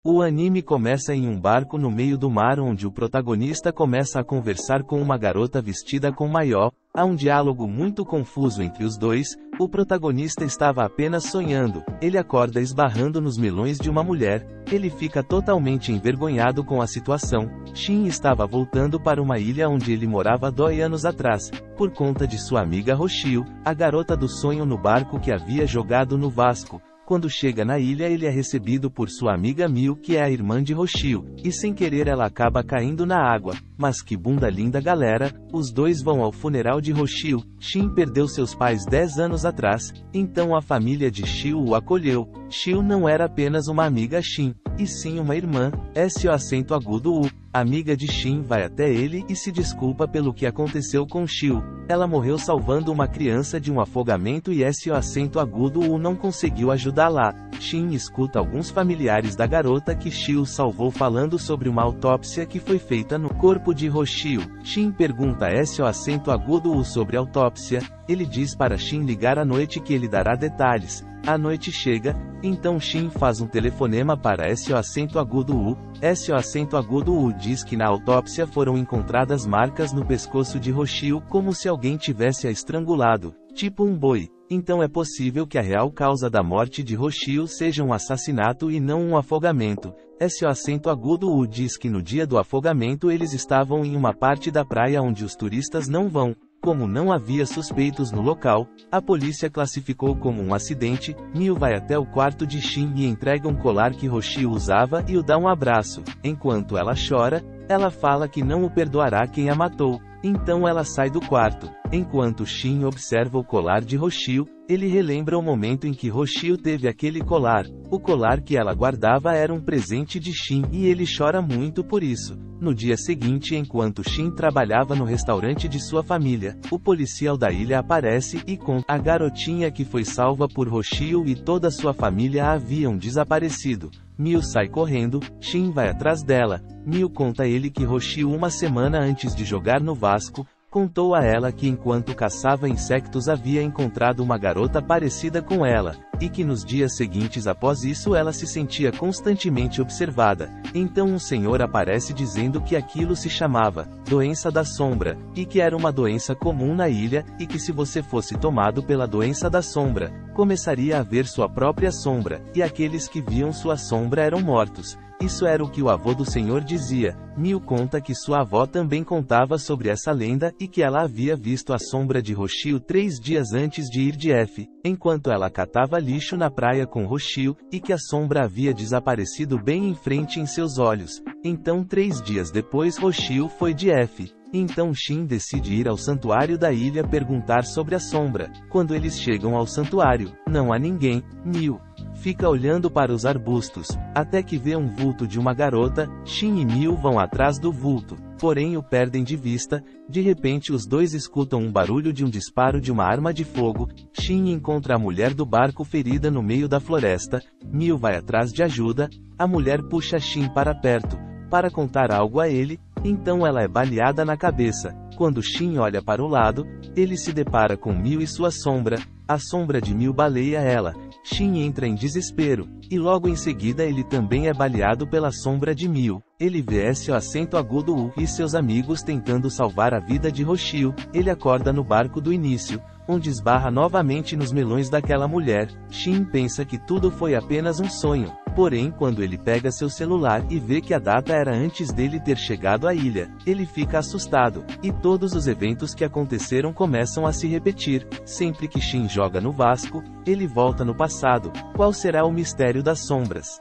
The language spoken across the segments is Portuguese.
O anime começa em um barco no meio do mar onde o protagonista começa a conversar com uma garota vestida com maiô. Há um diálogo muito confuso entre os dois. O protagonista estava apenas sonhando. Ele acorda esbarrando nos melões de uma mulher. Ele fica totalmente envergonhado com a situação. Shin estava voltando para uma ilha onde ele morava 2 anos atrás, por conta de sua amiga Roshio, a garota do sonho no barco que havia jogado no Vasco. Quando chega na ilha ele é recebido por sua amiga Miu, que é a irmã de Roshio, e sem querer ela acaba caindo na água. Mas que bunda linda galera, os dois vão ao funeral de Roshio. Shin perdeu seus pais 10 anos atrás, então a família de Shio o acolheu. Shio não era apenas uma amiga Shin, e sim uma irmã, S-O-U. A amiga de Shin vai até ele e se desculpa pelo que aconteceu com Shio. Ela morreu salvando uma criança de um afogamento e S-O-U não conseguiu ajudá-la. Shin escuta alguns familiares da garota que Shio salvou falando sobre uma autópsia que foi feita no corpo de Roshio. Shin pergunta S-O-U sobre a autópsia. Ele diz para Shin ligar à noite que ele dará detalhes. A noite chega, então Shin faz um telefonema para S-O-U. S-O-U diz que na autópsia foram encontradas marcas no pescoço de Roshio como se alguém tivesse a estrangulado, tipo um boi. Então é possível que a real causa da morte de Roshio seja um assassinato e não um afogamento. S-O-U diz que no dia do afogamento eles estavam em uma parte da praia onde os turistas não vão. Como não havia suspeitos no local, a polícia classificou como um acidente. Miu vai até o quarto de Shin e entrega um colar que Roshio usava e o dá um abraço. Enquanto ela chora, ela fala que não o perdoará quem a matou. Então ela sai do quarto. Enquanto Shin observa o colar de Roshio, ele relembra o momento em que Roshio teve aquele colar. O colar que ela guardava era um presente de Shin e ele chora muito por isso. No dia seguinte, enquanto Shin trabalhava no restaurante de sua família, o policial da ilha aparece e conta a garotinha que foi salva por Roshio e toda sua família haviam desaparecido. Miu sai correndo, Shin vai atrás dela. Miu conta a ele que Roshio, uma semana antes de jogar no Vasco, contou a ela que enquanto caçava insetos havia encontrado uma garota parecida com ela, e que nos dias seguintes após isso ela se sentia constantemente observada. Então um senhor aparece dizendo que aquilo se chamava doença da sombra, e que era uma doença comum na ilha, e que se você fosse tomado pela doença da sombra, começaria a ver sua própria sombra, e aqueles que viam sua sombra eram mortos. Isso era o que o avô do senhor dizia. Miu conta que sua avó também contava sobre essa lenda e que ela havia visto a sombra de Roshio 3 dias antes de ir de F, enquanto ela catava lixo na praia com Roshio, e que a sombra havia desaparecido bem em frente em seus olhos. Então 3 dias depois Roshio foi de F. Então Shin decide ir ao santuário da ilha perguntar sobre a sombra. Quando eles chegam ao santuário, não há ninguém. Miu fica olhando para os arbustos, até que vê um vulto de uma garota. Shin e Miu vão atrás do vulto, porém o perdem de vista. De repente os dois escutam um barulho de um disparo de uma arma de fogo. Shin encontra a mulher do barco ferida no meio da floresta. Miu vai atrás de ajuda. A mulher puxa Shin para perto, para contar algo a ele. Então ela é baleada na cabeça. Quando Shin olha para o lado, ele se depara com Miu e sua sombra. A sombra de Miu baleia ela. Shin entra em desespero, e logo em seguida ele também é baleado pela sombra de Miu. Ele vê S-O-U e seus amigos tentando salvar a vida de Roshio. Ele acorda no barco do início, onde esbarra novamente nos melões daquela mulher. Shin pensa que tudo foi apenas um sonho. Porém, quando ele pega seu celular e vê que a data era antes dele ter chegado à ilha, ele fica assustado, e todos os eventos que aconteceram começam a se repetir. Sempre que Shin joga no Vasco, ele volta no passado. Qual será o mistério das sombras?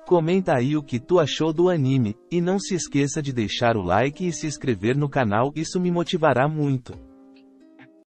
Comenta aí o que tu achou do anime, e não se esqueça de deixar o like e se inscrever no canal, isso me motivará muito.